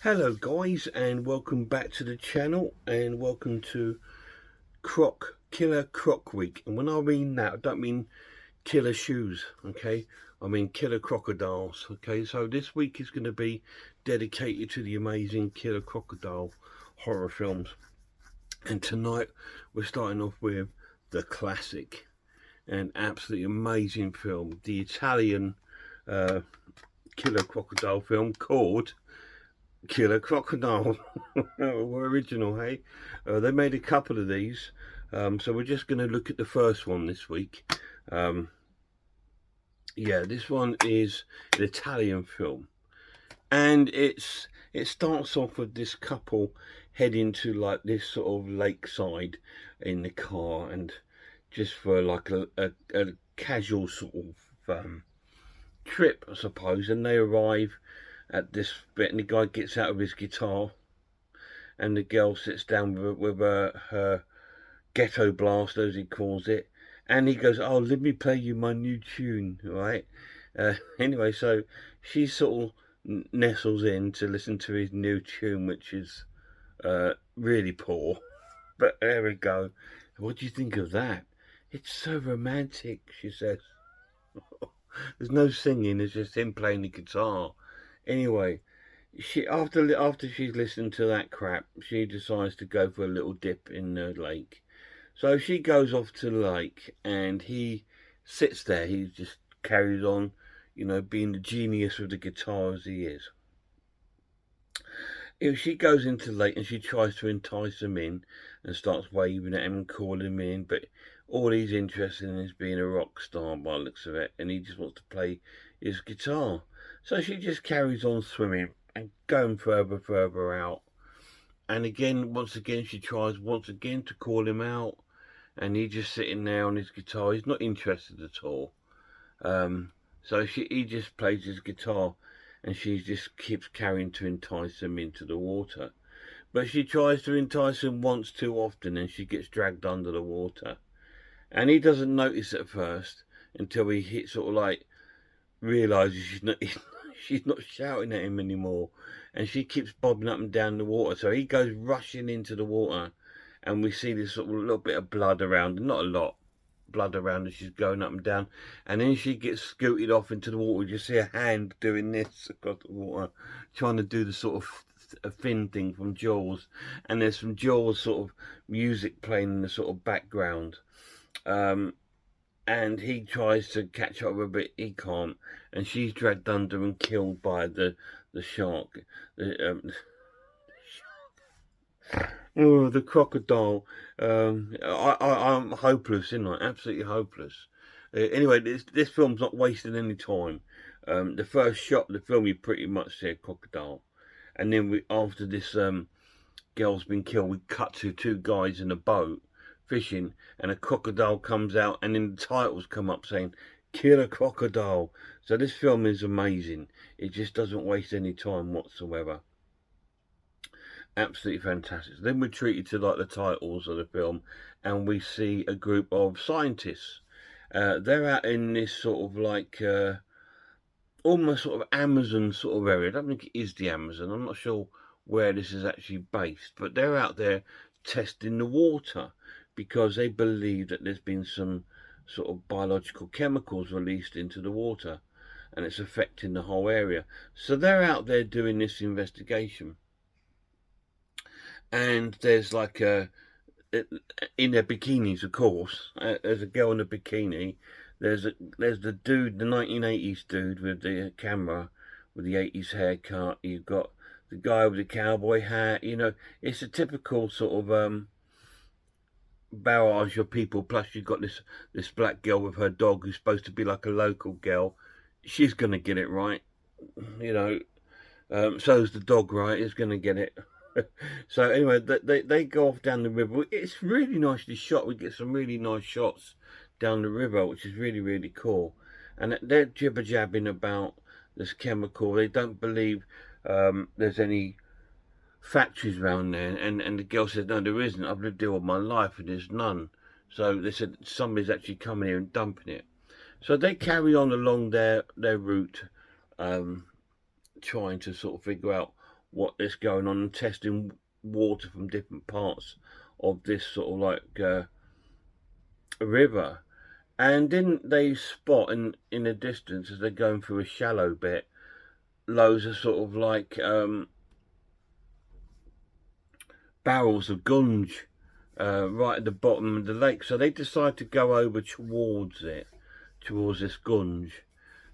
Hello guys, and welcome back to the channel, and welcome to Killer Croc Week. And when I mean that, I don't mean killer shoes, okay? I mean killer crocodiles, okay? So this week is going to be dedicated to the amazing killer crocodile horror films. And tonight we're starting off with the classic and absolutely amazing film, the Italian killer crocodile film called Killer Crocodile. Were original, hey? They made a couple of these, so we're just going to look at the first one this week. Yeah, this one is an Italian film, and it starts off with this couple heading to like this sort of lakeside in the car, and just for like a casual sort of trip, I suppose. And they arrive at this bit, and the guy gets out of his guitar, and the girl sits down with her ghetto blaster, as he calls it, and he goes, "Oh, let me play you my new tune," right? Anyway, so she sort of nestles in to listen to his new tune, which is really poor. But there we go. What do you think of that? It's so romantic, she says. There's no singing, there's just him playing the guitar. Anyway, she after she's listened to that crap, she decides to go for a little dip in the lake. So she goes off to the lake, and he sits there. He just carries on, being the genius of the guitar as he is. If she goes into the lake and she tries to entice him in and starts waving at him and calling him in, but all he's interested in is being a rock star by the looks of it, and he just wants to play his guitar. So she just carries on swimming and going further out. And again, once again, she tries once again to call him out, and he's just sitting there on his guitar. He's not interested at all. So he just plays his guitar, and she just keeps carrying to entice him into the water. But she tries to entice him once too often, and she gets dragged under the water. And he doesn't notice at first until he sort of like realizes she's not shouting at him anymore, and she keeps bobbing up and down the water. So he goes rushing into the water, and we see this sort of little bit of blood around, not a lot blood around as she's going up and down, and then she gets scooted off into the water. You see a hand doing this across the water, trying to do the sort of a fin thing from Jaws, and there's some Jaws sort of music playing in the sort of background. And he tries to catch up with her, but he can't, and she's dragged under and killed by the shark. Oh, the crocodile. I'm hopeless, isn't I? Absolutely hopeless. Anyway, this film's not wasting any time. The first shot of the film, you pretty much see a crocodile, and then after this girl's been killed, we cut to two guys in a boat fishing, and a crocodile comes out, and then the titles come up saying "Kill a Crocodile." So this film is amazing. It just doesn't waste any time whatsoever. Absolutely fantastic. So then we're treated to like the titles of the film, and we see a group of scientists. They're out in this sort of like almost sort of Amazon sort of area. I don't think it is the Amazon. I'm not sure where this is actually based, but they're out there testing the water because they believe that there's been some sort of biological chemicals released into the water, and it's affecting the whole area. So they're out there doing this investigation. And there's like in their bikinis, of course. There's a girl in a bikini. There's the dude, the 1980s dude with the camera, with the 80s haircut. You've got the guy with the cowboy hat. It's a typical sort of barrage of people. Plus, you've got this black girl with her dog, who's supposed to be like a local girl. She's gonna get it right, so's the dog, right? Is gonna get it. So anyway, they go off down the river. It's really nicely shot. We get some really nice shots down the river, which is really, really cool. And they're jibber-jabbing about this chemical. They don't believe there's any factories around there. And the girl said, no, there isn't. I've lived here all my life and there's none. So they said somebody's actually coming here and dumping it. So they carry on along their route, trying to sort of figure out what is going on and testing water from different parts of this sort of like river. And then they spot in the distance, as they're going through a shallow bit, loads of sort of like barrels of gunge right at the bottom of the lake. So they decide to go over towards this gunge.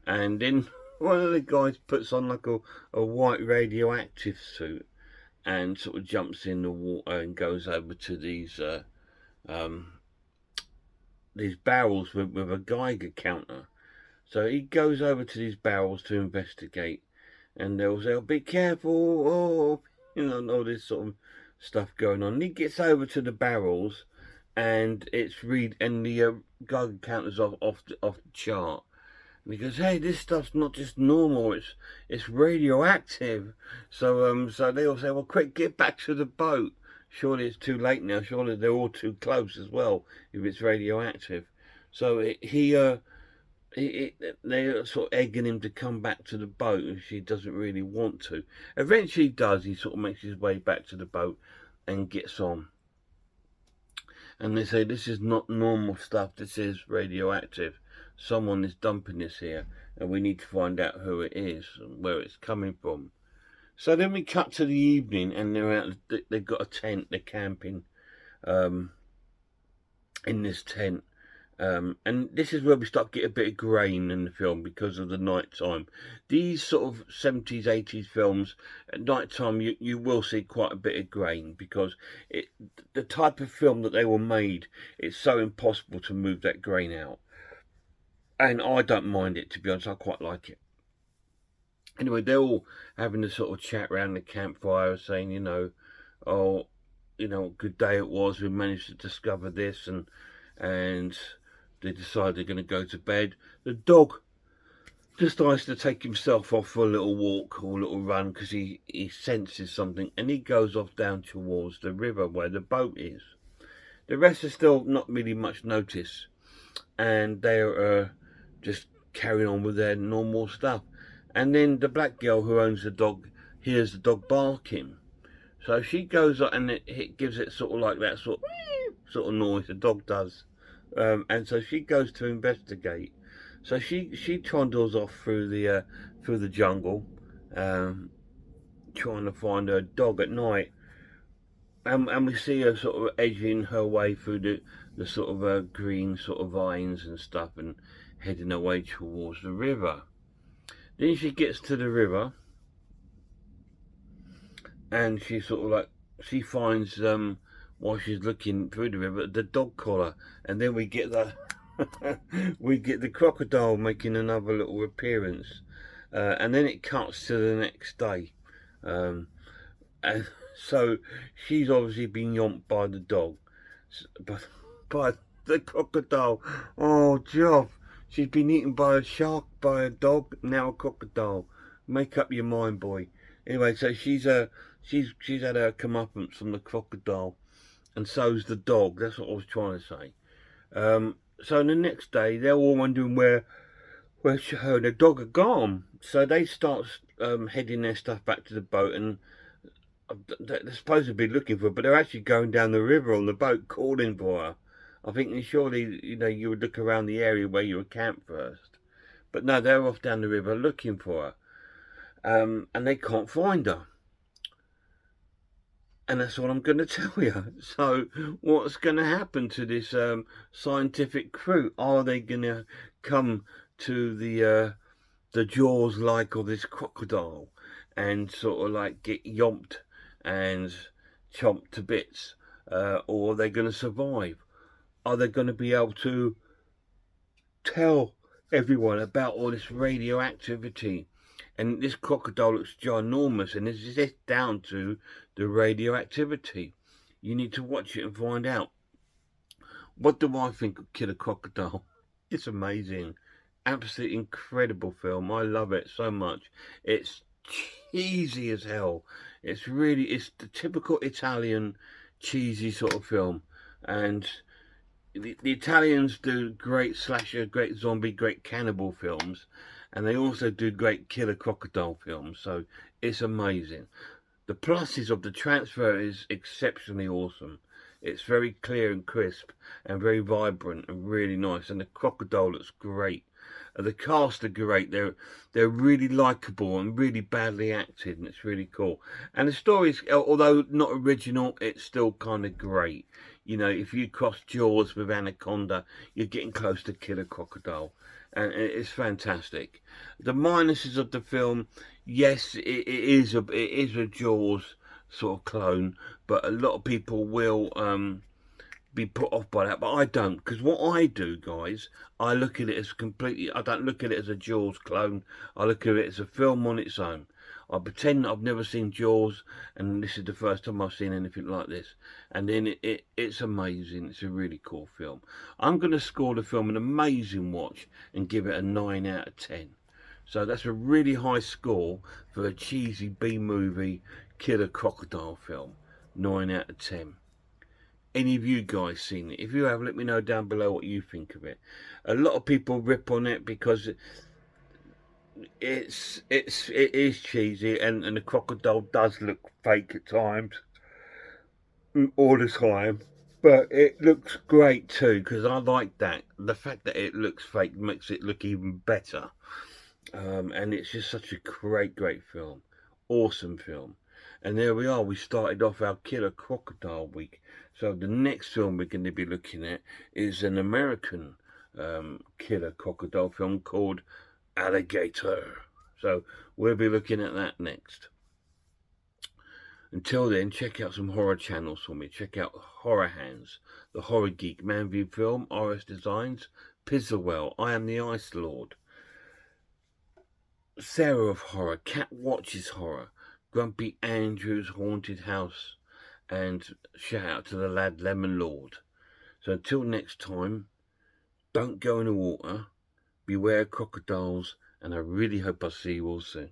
And then one of the guys puts on like a white radioactive suit and sort of jumps in the water and goes over to these barrels with a Geiger counter. So he goes over to these barrels to investigate, and they'll say, oh, be careful, oh, and all this sort of stuff going on. And he gets over to the barrels, and the Geiger counter's off the chart. And he goes, hey, this stuff's not just normal, it's radioactive. So they all say, well, quick, get back to the boat. Surely it's too late now. Surely they're all too close as well if it's radioactive. So they're sort of egging him to come back to the boat, which he doesn't really want to. Eventually he does. He sort of makes his way back to the boat and gets on. And they say, this is not normal stuff. This is radioactive. Someone is dumping this here, and we need to find out who it is and where it's coming from. So then we cut to the evening, and they've got a tent. They're camping in this tent. And this is where we start to get a bit of grain in the film because of the night time. These sort of 70s, 80s films, at night time you will see quite a bit of grain because the type of film that they were made, it's so impossible to move that grain out. And I don't mind it, to be honest. I quite like it. Anyway, they're all having a sort of chat around the campfire, saying, good day it was. We managed to discover this, and they decide they're going to go to bed. The dog decides to take himself off for a little walk or a little run because he senses something, and he goes off down towards the river where the boat is. The rest are still not really much notice, and they're just carrying on with their normal stuff. And then the black girl who owns the dog hears the dog barking. So she goes up and it gives it sort of like that sort of noise the dog does. And so she goes to investigate. So she trundles off through the jungle, trying to find her dog at night. And we see her sort of edging her way through the sort of green sort of vines and stuff, and heading her way towards the river. Then she gets to the river, and she sort of like, she finds while she's looking through the river, the dog collar, and then we get the crocodile making another little appearance, and then it cuts to the next day, and so she's obviously been yomped by the dog, but by the crocodile. Oh, Job, she's been eaten by a shark, by a dog, now a crocodile. Make up your mind, boy. Anyway, so she's had her comeuppance from the crocodile, and so's the dog. That's what I was trying to say. So the next day, they're all wondering where her and the dog are gone. So they start heading their stuff back to the boat, and they're supposed to be looking for her, but they're actually going down the river on the boat, calling for her. I think surely, you would look around the area where you would camp first. But no, they're off down the river looking for her. And they can't find her. And that's what I'm going to tell you. So what's going to happen to this scientific crew? Are they going to come to the jaws like of this crocodile and sort of like get yomped and chomped to bits? Or are they going to survive? Are they going to be able to tell everyone about all this radioactivity? And this crocodile looks ginormous, and is this down to the radioactivity? You need to watch it and find out. What do I think of Killer Crocodile? It's amazing. Absolutely incredible film. I love it so much. It's cheesy as hell. It's the typical Italian cheesy sort of film. And the Italians do great slasher, great zombie, great cannibal films. And they also do great killer crocodile films. So it's amazing. The pluses of the transfer is exceptionally awesome. It's very clear and crisp and very vibrant and really nice. And the crocodile looks great. The cast are great. They're really likable and really badly acted, and it's really cool. And the story's, although not original, it's still kind of great. You know, if you cross Jaws with Anaconda, you're getting close to Killer Crocodile, and it's fantastic. The minuses of the film, yes, it is a Jaws sort of clone, but a lot of people will be put off by that, but I don't, because what I do, guys, I look at it as completely, I don't look at it as a Jaws clone, I look at it as a film on its own. I pretend I've never seen Jaws, and this is the first time I've seen anything like this, and then it's amazing. It's a really cool film. I'm going to score the film an amazing watch and give it a 9 out of 10. So that's a really high score for a cheesy B-movie killer crocodile film. 9 out of 10. Any of you guys seen it? If you have, let me know down below what you think of it. A lot of people rip on it because it is cheesy, and the crocodile does look fake at times, all the time. But it looks great too, because I like that. The fact that it looks fake makes it look even better. And it's just such a great film. Awesome film. And there we are, we started off our Killer Crocodile week. So the next film we're going to be looking at is an American killer crocodile film called Alligator. So we'll be looking at that next. Until then, check out some horror channels for me. Check out Horror Hands, The Horror Geek, Manview Film, RS Designs, Pizzlewell, I Am the Ice Lord, Sarah of Horror, Cat Watches Horror, Grumpy Andrew's Haunted House, and shout out to the lad Lemon Lord. So until next time, don't go in the water, beware crocodiles, and I really hope I see you all soon.